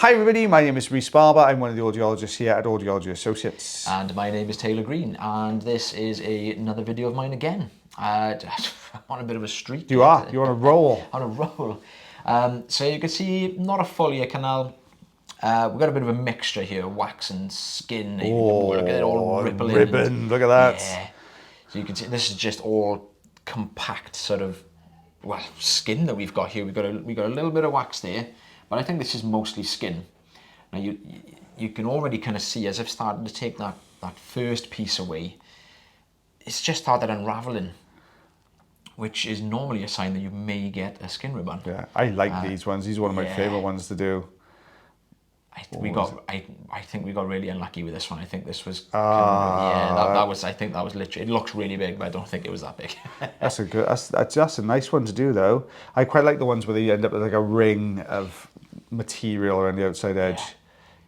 Hi everybody, my name is Rhys Barber. I'm one of the audiologists here at Audiology Associates. And my name is Taylor Green, and this is another video of mine again. I'm on a bit of a streak. You're on a roll. On a roll. So you can see, not a full ear canal. We've got a bit of a mixture here, wax and skin. Oh, look at it all rippling. ribbon, look at that. Yeah. So you can see this is just all compact sort of, well, skin that we've got here. We've got a little bit of wax there, but I think this is mostly skin. Now you can already kind of see, as I've started to take that first piece away, it's just started unraveling, which is normally a sign that you may get a skin ribbon. Yeah, I like these ones. These are one of my favourite ones to do. I think we got really unlucky with this one. I think this was I think that was literally, it looks really big, but I don't think it was that big. That's a nice one to do though. I quite like the ones where they end up with like a ring of material around the outside edge.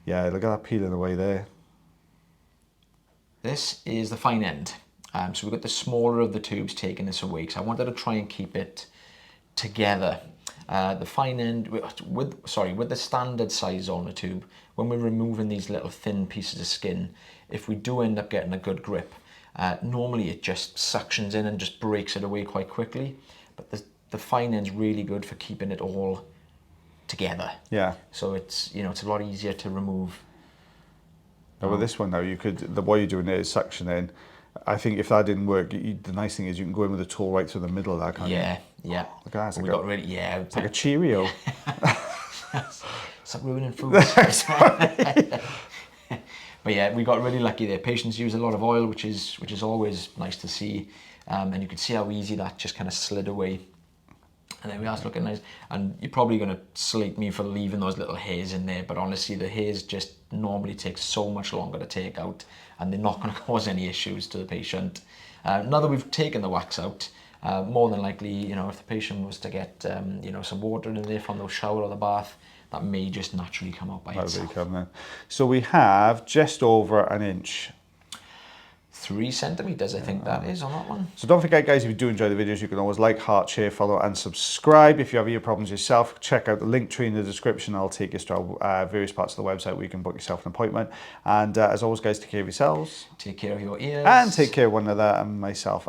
Yeah, look at that peeling away there. This is the fine end. So we've got the smaller of the tubes taking this away, because I wanted to try and keep it together. The fine end, with the standard size ulnar tube, when we're removing these little thin pieces of skin, if we do end up getting a good grip, normally it just suctions in and just breaks it away quite quickly. But the fine end's really good for keeping it all together. Yeah. So it's, it's a lot easier to remove. Now with this one though, what you're doing there is suction in. I think if that didn't work, the nice thing is you can go in with a tool right through the middle of that, can't you? Yeah. Look at that. It's like a Cheerio. Stop ruining food. But yeah, we got really lucky there. Patients use a lot of oil, which is always nice to see. And you can see how easy that just kind of slid away. And there we are, it's looking nice. And you're probably going to slate me for leaving those little hairs in there, but honestly, the hairs just normally take so much longer to take out, and they're not going to cause any issues to the patient. Now that we've taken the wax out, more than likely, if the patient was to get, some water in there from the shower or the bath, that may just naturally come out by itself. So we have just over an inch. 3 centimeters, I think that is on that one. So don't forget, guys, if you do enjoy the videos, you can always like, heart, share, follow, and subscribe. If you have ear problems yourself, check out the link tree in the description. I'll take you to various parts of the website where you can book yourself an appointment. And as always, guys, take care of yourselves. Take care of your ears. And take care of one another and myself.